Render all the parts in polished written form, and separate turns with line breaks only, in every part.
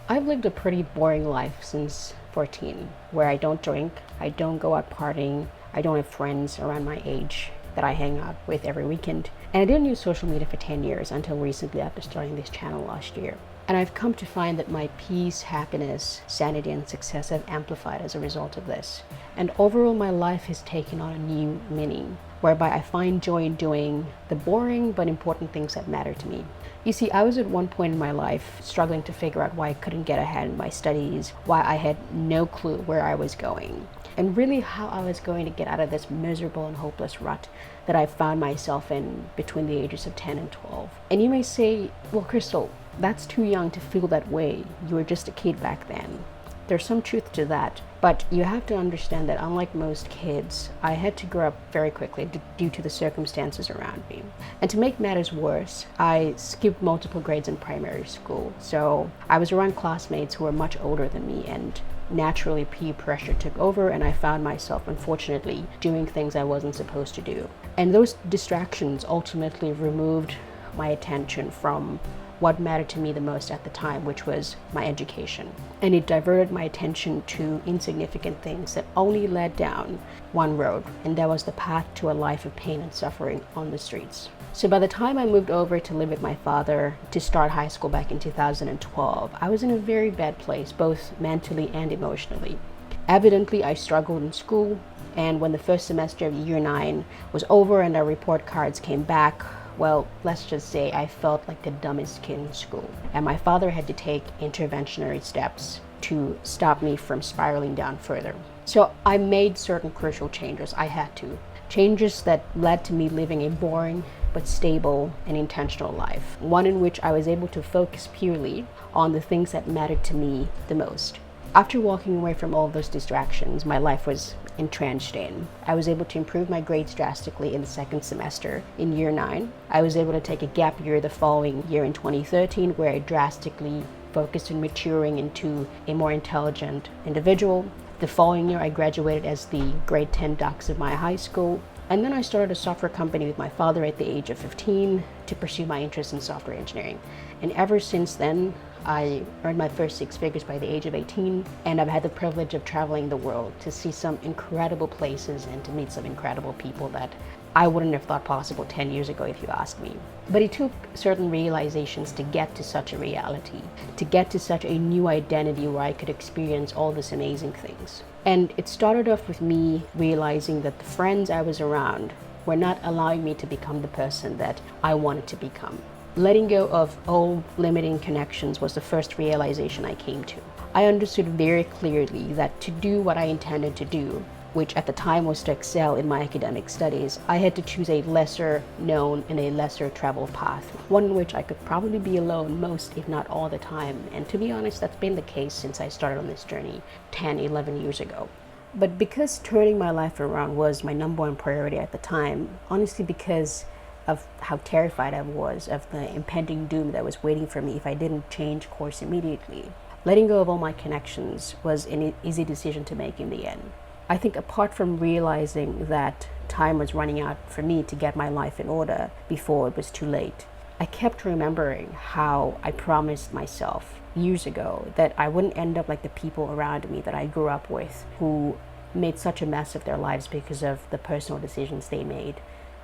I've lived a pretty boring life since 14, where I don't drink, I don't go out partying, I don't have friends around my age that I hang out with every weekend. And I didn't use social media for 10 years until recently after starting this channel last year. And I've come to find that my peace, happiness, sanity, and success have amplified as a result of this. And overall, my life has taken on a new meaning, whereby I find joy in doing the boring but important things that matter to me. You see, I was at one point in my life struggling to figure out why I couldn't get ahead in my studies, why I had no clue where I was going, and really how I was going to get out of this miserable and hopeless rut that I found myself in between the ages of 10 and 12. And you may say, well, Crystal, that's too young to feel that way. You were just a kid back then. There's some truth to that, but you have to understand that unlike most kids, I had to grow up very quickly due to the circumstances around me. And to make matters worse, I skipped multiple grades in primary school. So I was around classmates who were much older than me, and naturally peer pressure took over, and I found myself, unfortunately, doing things I wasn't supposed to do. And those distractions ultimately removed my attention from what mattered to me the most at the time, which was my education. And it diverted my attention to insignificant things that only led down one road, and that was the path to a life of pain and suffering on the streets. So by the time I moved over to live with my father to start high school back in 2012, I was in a very bad place, both mentally and emotionally. Evidently, I struggled in school, and when the first semester of year 9 was over and our report cards came back, well, let's just say I felt like the dumbest kid in school. And my father had to take interventionary steps to stop me from spiraling down further. So I made certain crucial changes. I had to. Changes that led to me living a boring but stable and intentional life. One in which I was able to focus purely on the things that mattered to me the most. After walking away from all of those distractions, my life was entrenched in. I was able to improve my grades drastically in the second semester in year 9. I was able to take a gap year the following year in 2013, where I drastically focused on maturing into a more intelligent individual. The following year, I graduated as the grade 10 dux of my high school. And then I started a software company with my father at the age of 15 to pursue my interest in software engineering. And ever since then, I earned my first 6 figures by the age of 18, and I've had the privilege of traveling the world to see some incredible places and to meet some incredible people that I wouldn't have thought possible 10 years ago if you asked me. But it took certain realizations to get to such a reality, to get to such a new identity where I could experience all these amazing things. And it started off with me realizing that the friends I was around were not allowing me to become the person that I wanted to become. Letting go of old limiting connections was the first realization I came to. I understood very clearly that to do what I intended to do, which at the time was to excel in my academic studies, I had to choose a lesser known and a lesser traveled path, one in which I could probably be alone most, if not all the time. And to be honest, that's been the case since I started on this journey 10, 11 years ago. But because turning my life around was my number one priority at the time, honestly because of how terrified I was of the impending doom that was waiting for me if I didn't change course immediately, letting go of all my connections was an easy decision to make in the end. I think apart from realizing that time was running out for me to get my life in order before it was too late, I kept remembering how I promised myself years ago that I wouldn't end up like the people around me that I grew up with who made such a mess of their lives because of the personal decisions they made.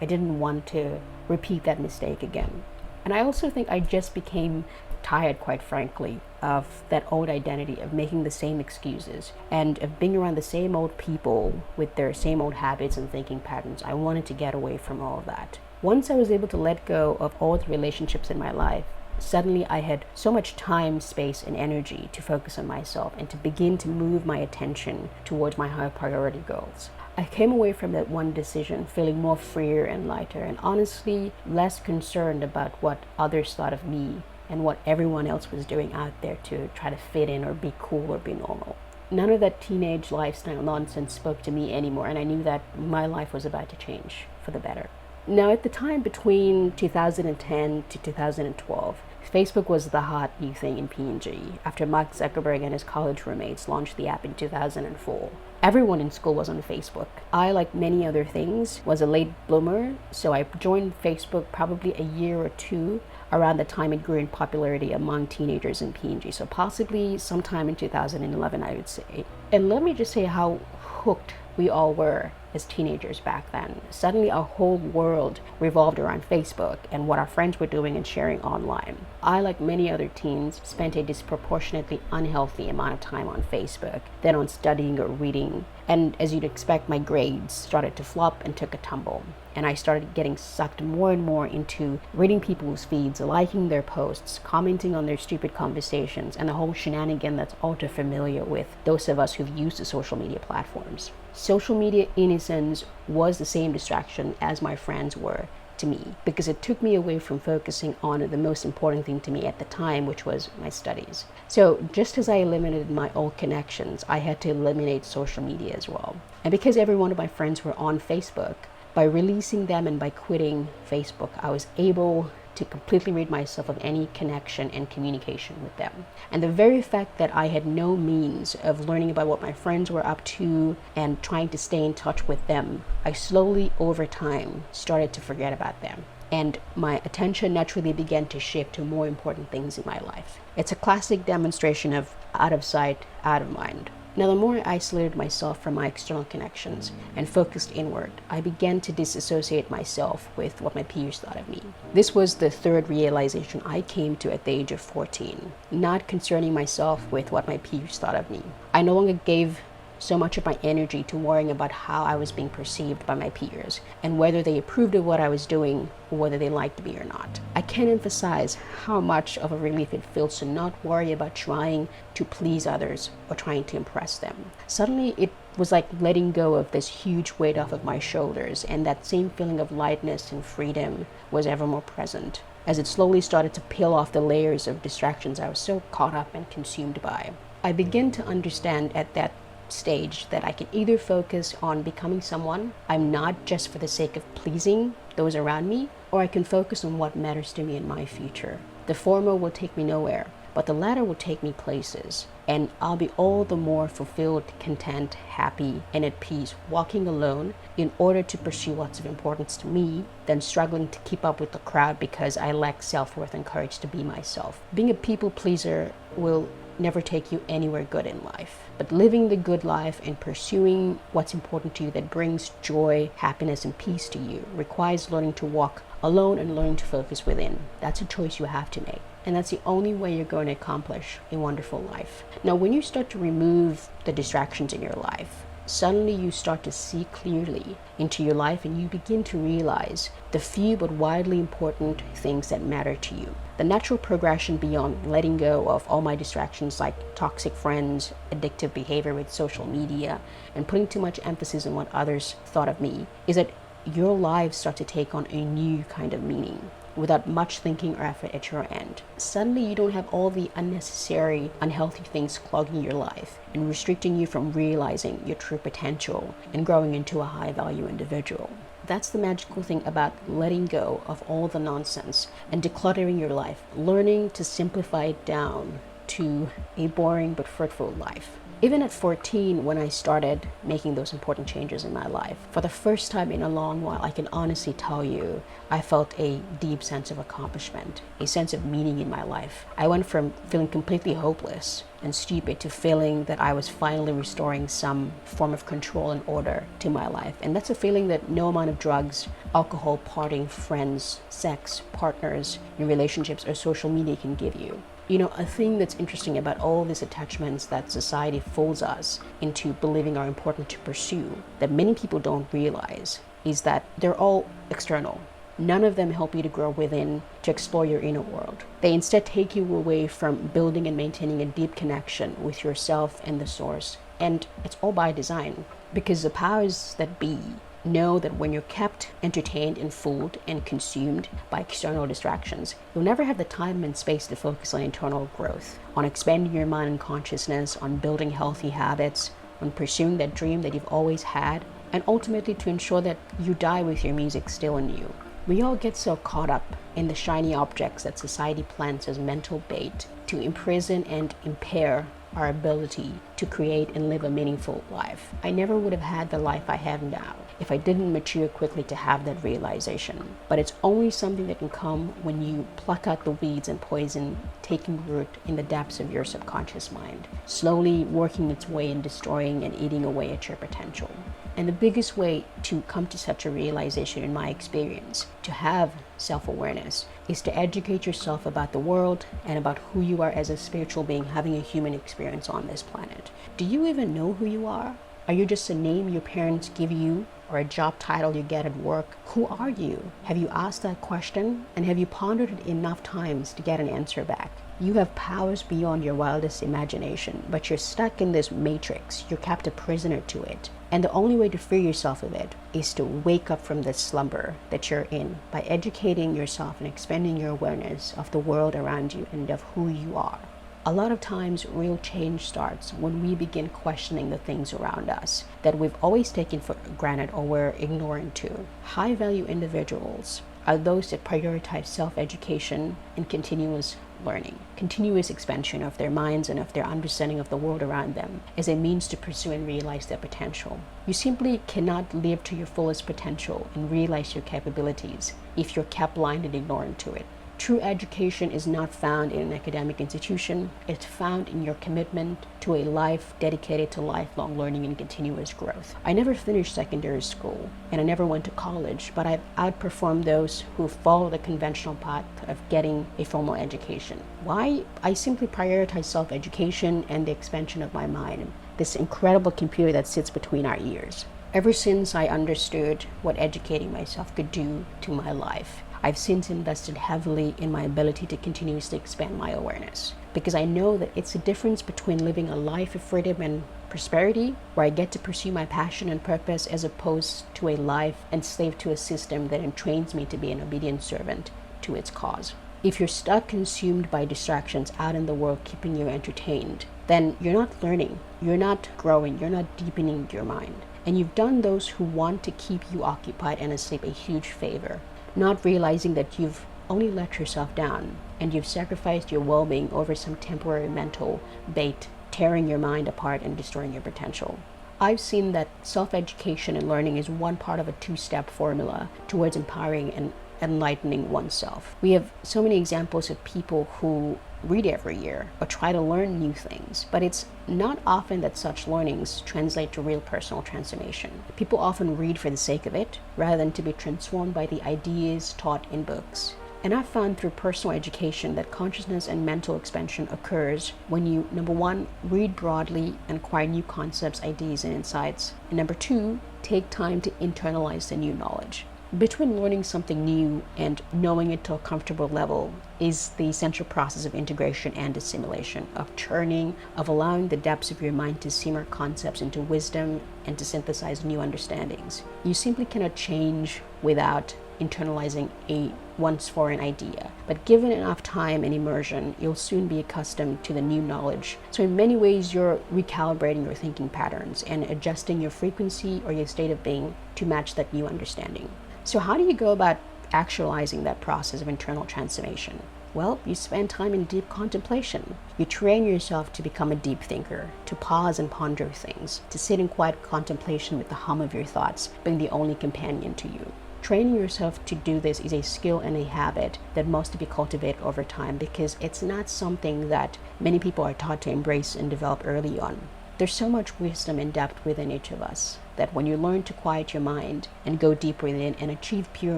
I didn't want to repeat that mistake again. And I also think I just became tired, quite frankly, of that old identity of making the same excuses and of being around the same old people with their same old habits and thinking patterns. I wanted to get away from all of that. Once I was able to let go of all the relationships in my life, suddenly I had so much time, space, and energy to focus on myself and to begin to move my attention towards my higher priority goals. I came away from that one decision feeling more freer and lighter, and honestly less concerned about what others thought of me and what everyone else was doing out there to try to fit in or be cool or be normal. None of that teenage lifestyle nonsense spoke to me anymore, and I knew that my life was about to change for the better. Now, at the time between 2010 to 2012, Facebook was the hot new thing in PNG after Mark Zuckerberg and his college roommates launched the app in 2004. Everyone in school was on Facebook. I, like many other things, was a late bloomer, so I joined Facebook probably a year or two around the time it grew in popularity among teenagers in PNG. So possibly sometime in 2011, I would say. And let me just say how hooked we all were as teenagers back then. Suddenly our whole world revolved around Facebook and what our friends were doing and sharing online. I, like many other teens, spent a disproportionately unhealthy amount of time on Facebook, then on studying or reading. And as you'd expect, my grades started to flop and took a tumble. And I started getting sucked more and more into reading people's feeds, liking their posts, commenting on their stupid conversations, and the whole shenanigan that's all too familiar with those of us who've used the social media platforms. Social media, in a sense, was the same distraction as my friends were to me, because it took me away from focusing on the most important thing to me at the time, which was my studies. So just as I eliminated my old connections, I had to eliminate social media as well. And because every one of my friends were on Facebook, by releasing them and by quitting Facebook, I was able to completely rid myself of any connection and communication with them. And the very fact that I had no means of learning about what my friends were up to and trying to stay in touch with them, I slowly over time started to forget about them. And my attention naturally began to shift to more important things in my life. It's a classic demonstration of out of sight, out of mind. Now, the more I isolated myself from my external connections and focused inward, I began to disassociate myself with what my peers thought of me. This was the third realization I came to at the age of 14, not concerning myself with what my peers thought of me. I no longer gave so much of my energy to worrying about how I was being perceived by my peers and whether they approved of what I was doing or whether they liked me or not. I can't emphasize how much of a relief it feels to not worry about trying to please others or trying to impress them. Suddenly, it was like letting go of this huge weight off of my shoulders, and that same feeling of lightness and freedom was ever more present as it slowly started to peel off the layers of distractions I was so caught up and consumed by. I began to understand at that stage that I can either focus on becoming someone I'm not just for the sake of pleasing those around me, or I can focus on what matters to me in my future. The former will take me nowhere, but the latter will take me places, and I'll be all the more fulfilled, content, happy, and at peace walking alone in order to pursue what's of importance to me than struggling to keep up with the crowd because I lack self-worth and courage to be myself. Being a people pleaser will never take you anywhere good in life. But living the good life and pursuing what's important to you that brings joy, happiness, and peace to you requires learning to walk alone and learning to focus within. That's a choice you have to make. And that's the only way you're going to accomplish a wonderful life. Now, when you start to remove the distractions in your life, suddenly you start to see clearly into your life and you begin to realize the few but widely important things that matter to you. The natural progression beyond letting go of all my distractions like toxic friends, addictive behavior with social media, and putting too much emphasis on what others thought of me is that your lives start to take on a new kind of meaning without much thinking or effort at your end. Suddenly you don't have all the unnecessary, unhealthy things clogging your life and restricting you from realizing your true potential and growing into a high-value individual. That's the magical thing about letting go of all the nonsense and decluttering your life, learning to simplify it down to a boring but fruitful life. Even at 14, when I started making those important changes in my life, for the first time in a long while, I can honestly tell you, I felt a deep sense of accomplishment, a sense of meaning in my life. I went from feeling completely hopeless and stupid to feeling that I was finally restoring some form of control and order to my life. And that's a feeling that no amount of drugs, alcohol, partying, friends, sex, partners, in relationships, or social media can give you. You know, a thing that's interesting about all these attachments that society fools us into believing are important to pursue, that many people don't realize, is that they're all external. None of them help you to grow within, to explore your inner world. They instead take you away from building and maintaining a deep connection with yourself and the source. And it's all by design, because the powers that be know that when you're kept entertained and fooled and consumed by external distractions, you'll never have the time and space to focus on internal growth, on expanding your mind and consciousness, on building healthy habits, on pursuing that dream that you've always had, and ultimately to ensure that you die with your music still in you. We all get so caught up in the shiny objects that society plants as mental bait to imprison and impair our ability to create and live a meaningful life. I never would have had the life I have now if I didn't mature quickly to have that realization. But it's only something that can come when you pluck out the weeds and poison taking root in the depths of your subconscious mind, slowly working its way and destroying and eating away at your potential. And the biggest way to come to such a realization, in my experience, to have self-awareness, is to educate yourself about the world and about who you are as a spiritual being having a human experience on this planet. Do you even know who you are? Are you just a name your parents give you or a job title you get at work? Who are you? Have you asked that question? And have you pondered it enough times to get an answer back? You have powers beyond your wildest imagination, but you're stuck in this matrix. You're kept a prisoner to it. And the only way to free yourself of it is to wake up from this slumber that you're in by educating yourself and expanding your awareness of the world around you and of who you are. A lot of times, real change starts when we begin questioning the things around us that we've always taken for granted or we're ignorant to. High-value individuals are those that prioritize self-education and continuous learning, continuous expansion of their minds and of their understanding of the world around them as a means to pursue and realize their potential. You simply cannot live to your fullest potential and realize your capabilities if you're kept blind and ignorant to it. True education is not found in an academic institution. It's found in your commitment to a life dedicated to lifelong learning and continuous growth. I never finished secondary school and I never went to college, but I've outperformed those who follow the conventional path of getting a formal education. Why? I simply prioritize self-education and the expansion of my mind, this incredible computer that sits between our ears. Ever since I understood what educating myself could do to my life, I've since invested heavily in my ability to continuously expand my awareness, because I know that it's a difference between living a life of freedom and prosperity, where I get to pursue my passion and purpose, as opposed to a life enslaved to a system that entrains me to be an obedient servant to its cause. If you're stuck consumed by distractions out in the world keeping you entertained, then you're not learning, you're not growing, you're not deepening your mind. And you've done those who want to keep you occupied and asleep a huge favor, not realizing that you've only let yourself down and you've sacrificed your well-being over some temporary mental bait, tearing your mind apart and destroying your potential. I've seen that self-education and learning is one part of a two-step formula towards empowering and enlightening oneself. We have so many examples of people who read every year or try to learn new things, but it's not often that such learnings translate to real personal transformation. People often read for the sake of it rather than to be transformed by the ideas taught in books. And I've found through personal education that consciousness and mental expansion occurs when you, number one, read broadly and acquire new concepts, ideas, and insights. And number two, take time to internalize the new knowledge. Between learning something new and knowing it to a comfortable level is the essential process of integration and assimilation, of churning, of allowing the depths of your mind to simmer concepts into wisdom and to synthesize new understandings. You simply cannot change without internalizing a once foreign idea, but given enough time and immersion, you'll soon be accustomed to the new knowledge. So in many ways, you're recalibrating your thinking patterns and adjusting your frequency or your state of being to match that new understanding. So how do you go about actualizing that process of internal transformation? Well, you spend time in deep contemplation. You train yourself to become a deep thinker, to pause and ponder things, to sit in quiet contemplation with the hum of your thoughts being the only companion to you. Training yourself to do this is a skill and a habit that must be cultivated over time, because it's not something that many people are taught to embrace and develop early on. There's so much wisdom and depth within each of us that when you learn to quiet your mind and go deeper within and achieve pure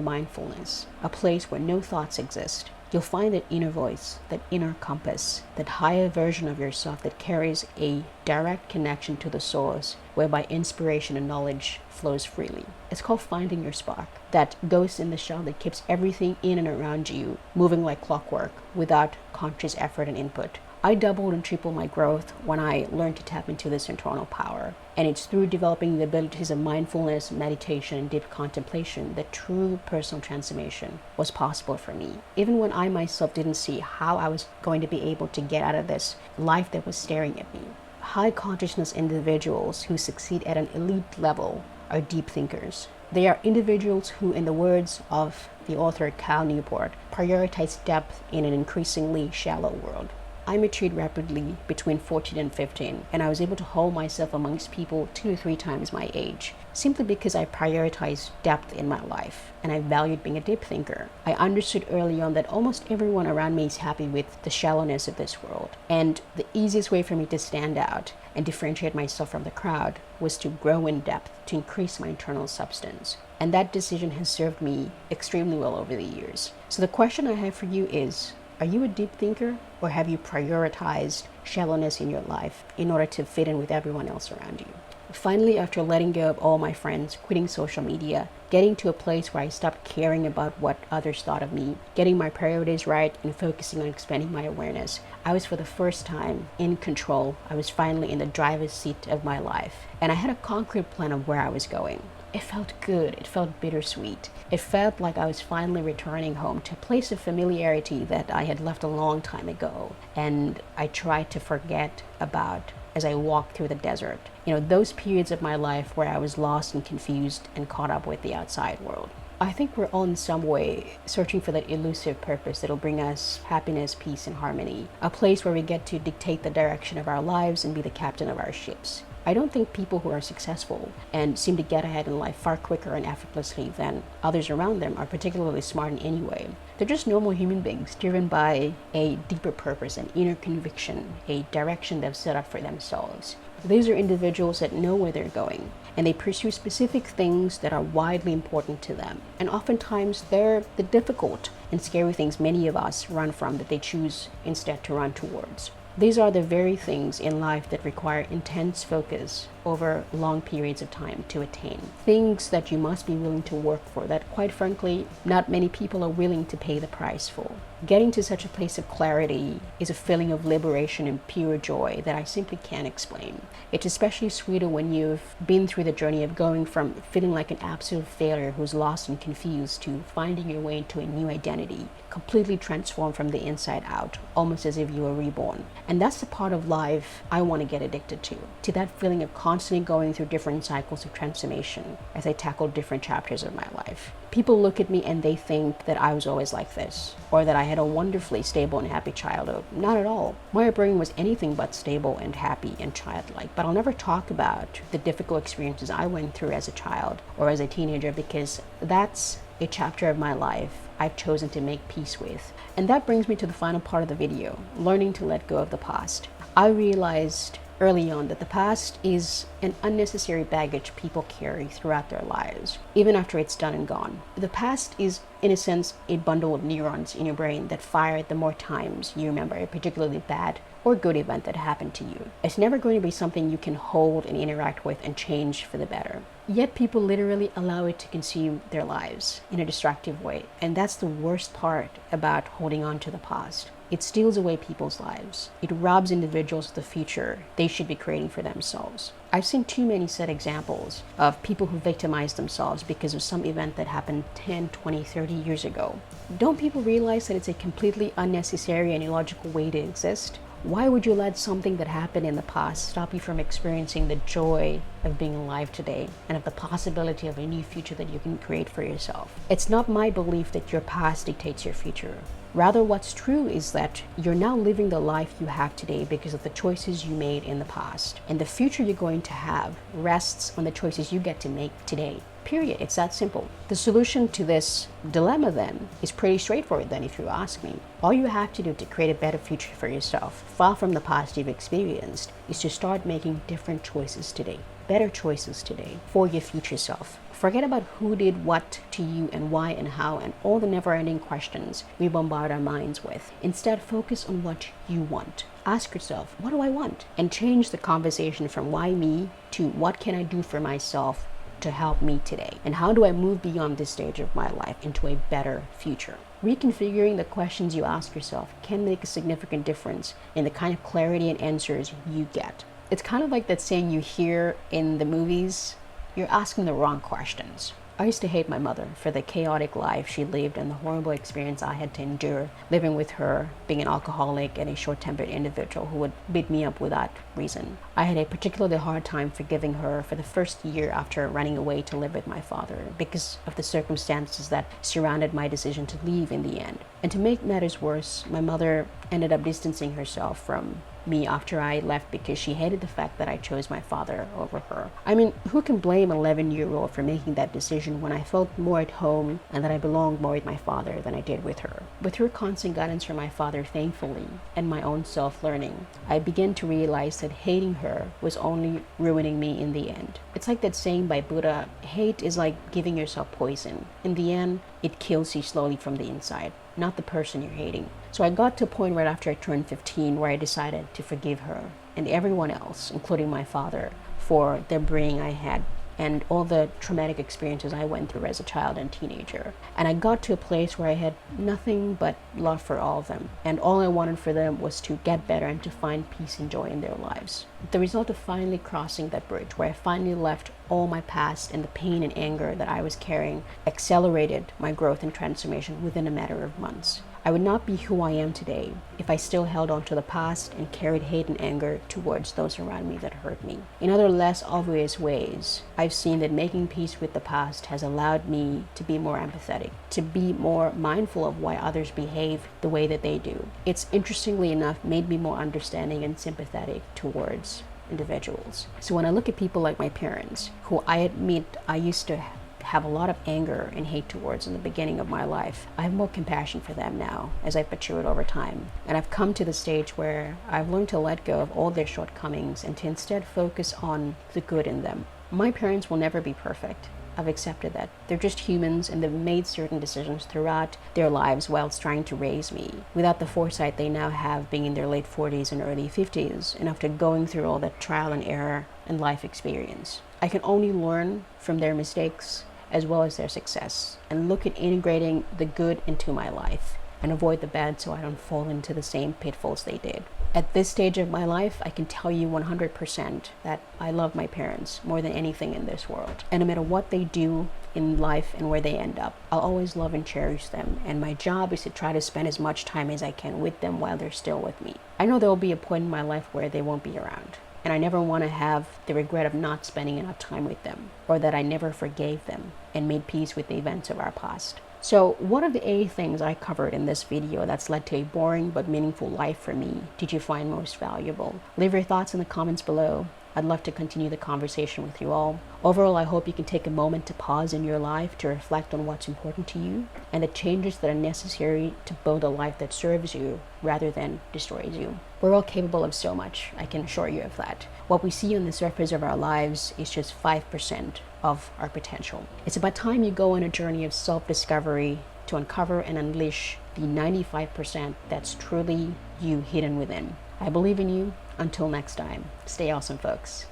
mindfulness, a place where no thoughts exist, you'll find that inner voice, that inner compass, that higher version of yourself that carries a direct connection to the source, whereby inspiration and knowledge flows freely. It's called finding your spark, that ghost in the shell that keeps everything in and around you moving like clockwork without conscious effort and input. I doubled and tripled my growth when I learned to tap into this internal power. And it's through developing the abilities of mindfulness, meditation, and deep contemplation that true personal transformation was possible for me. Even when I myself didn't see how I was going to be able to get out of this life that was staring at me. High consciousness individuals who succeed at an elite level are deep thinkers. They are individuals who, in the words of the author Cal Newport, prioritize depth in an increasingly shallow world. I matured rapidly between 14 and 15, and I was able to hold myself amongst people 2 to 3 times my age, simply because I prioritized depth in my life and I valued being a deep thinker. I understood early on that almost everyone around me is happy with the shallowness of this world, and the easiest way for me to stand out and differentiate myself from the crowd was to grow in depth, to increase my internal substance. And that decision has served me extremely well over the years. So the question I have for you is, are you a deep thinker, or have you prioritized shallowness in your life in order to fit in with everyone else around you? Finally, after letting go of all my friends, quitting social media, getting to a place where I stopped caring about what others thought of me, getting my priorities right, and focusing on expanding my awareness, I was for the first time in control. I was finally in the driver's seat of my life, and I had a concrete plan of where I was going. It felt good. It felt bittersweet. It felt like I was finally returning home to a place of familiarity that I had left a long time ago, and I tried to forget about as I walked through the desert. Those periods of my life where I was lost and confused and caught up with the outside world. I think we're all in some way searching for that elusive purpose that'll bring us happiness, peace, and harmony. A place where we get to dictate the direction of our lives and be the captain of our ships. I don't think people who are successful and seem to get ahead in life far quicker and effortlessly than others around them are particularly smart in any way. They're just normal human beings driven by a deeper purpose, an inner conviction, a direction they've set up for themselves. These are individuals that know where they're going, and they pursue specific things that are widely important to them. And oftentimes they're the difficult and scary things many of us run from that they choose instead to run towards. These are the very things in life that require intense focus over long periods of time to attain. Things that you must be willing to work for that, quite frankly, not many people are willing to pay the price for. Getting to such a place of clarity is a feeling of liberation and pure joy that I simply can't explain. It's especially sweeter when you've been through the journey of going from feeling like an absolute failure who's lost and confused to finding your way into a new identity, completely transformed from the inside out, almost as if you were reborn. And that's the part of life I want to get addicted to that feeling of constantly going through different cycles of transformation as I tackle different chapters of my life. People look at me and they think that I was always like this, or that I had a wonderfully stable and happy childhood. Not at all. My upbringing was anything but stable and happy and childlike, but I'll never talk about the difficult experiences I went through as a child or as a teenager, because that's a chapter of my life I've chosen to make peace with. And that brings me to the final part of the video, learning to let go of the past. I realized early on that the past is an unnecessary baggage people carry throughout their lives, even after it's done and gone. The past is, in a sense, a bundle of neurons in your brain that fire the more times you remember a particularly bad or good event that happened to you. It's never going to be something you can hold and interact with and change for the better. Yet people literally allow it to consume their lives in a destructive way. And that's the worst part about holding on to the past. It steals away people's lives. It robs individuals of the future they should be creating for themselves. I've seen too many sad examples of people who victimize themselves because of some event that happened 10, 20, 30 years ago. Don't people realize that it's a completely unnecessary and illogical way to exist? Why would you let something that happened in the past stop you from experiencing the joy of being alive today and of the possibility of a new future that you can create for yourself? It's not my belief that your past dictates your future. Rather, what's true is that you're now living the life you have today because of the choices you made in the past. And the future you're going to have rests on the choices you get to make today. Period. It's that simple. The solution to this dilemma then is pretty straightforward then, if you ask me. All you have to do to create a better future for yourself, far from the past you've experienced, is to start making different choices today. Better choices today for your future self. Forget about who did what to you and why and how and all the never-ending questions we bombard our minds with. Instead, focus on what you want. Ask yourself, what do I want? And change the conversation from why me to what can I do for myself to help me today? And how do I move beyond this stage of my life into a better future? Reconfiguring the questions you ask yourself can make a significant difference in the kind of clarity and answers you get. It's kind of like that saying you hear in the movies, you're asking the wrong questions. I used to hate my mother for the chaotic life she lived and the horrible experience I had to endure living with her, being an alcoholic and a short-tempered individual who would beat me up without reason. I had a particularly hard time forgiving her for the first year after running away to live with my father because of the circumstances that surrounded my decision to leave in the end. And to make matters worse, my mother ended up distancing herself from me after I left because she hated the fact that I chose my father over her. I mean, who can blame an 11-year-old for making that decision when I felt more at home and that I belonged more with my father than I did with her? With her constant guidance from my father, thankfully, and my own self-learning, I began to realize that hating her was only ruining me in the end. It's like that saying by Buddha, hate is like giving yourself poison. In the end, it kills you slowly from the inside, not the person you're hating. So I got to a point right after I turned 15 where I decided to forgive her and everyone else, including my father, for the upbringing I had and all the traumatic experiences I went through as a child and teenager. And I got to a place where I had nothing but love for all of them. And all I wanted for them was to get better and to find peace and joy in their lives. The result of finally crossing that bridge, where I finally left all my past and the pain and anger that I was carrying, accelerated my growth and transformation within a matter of months. I would not be who I am today if I still held on to the past and carried hate and anger towards those around me that hurt me. In other less obvious ways, I've seen that making peace with the past has allowed me to be more empathetic, to be more mindful of why others behave the way that they do. It's interestingly enough made me more understanding and sympathetic towards individuals. So when I look at people like my parents, who I admit I used to have a lot of anger and hate towards in the beginning of my life, I have more compassion for them now as I've matured over time. And I've come to the stage where I've learned to let go of all their shortcomings and to instead focus on the good in them. My parents will never be perfect. I've accepted that. They're just humans and they've made certain decisions throughout their lives whilst trying to raise me without the foresight they now have, being in their late 40s and early 50s, and after going through all that trial and error and life experience. I can only learn from their mistakes as well as their success and look at integrating the good into my life and avoid the bad so I don't fall into the same pitfalls they did. At this stage of my life, I can tell you 100% that I love my parents more than anything in this world. And no matter what they do in life and where they end up, I'll always love and cherish them. And my job is to try to spend as much time as I can with them while they're still with me. I know there will be a point in my life where they won't be around. And I never want to have the regret of not spending enough time with them, or that I never forgave them and made peace with the events of our past. So what are the 8 things I covered in this video that's led to a boring but meaningful life for me did you find most valuable? Leave your thoughts in the comments below. I'd love to continue the conversation with you all. Overall, I hope you can take a moment to pause in your life to reflect on what's important to you and the changes that are necessary to build a life that serves you rather than destroys you. We're all capable of so much, I can assure you of that. What we see on the surface of our lives is just 5% of our potential. It's about time you go on a journey of self-discovery to uncover and unleash the 95% that's truly you hidden within. I believe in you. Until next time, stay awesome, folks.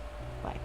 Bye.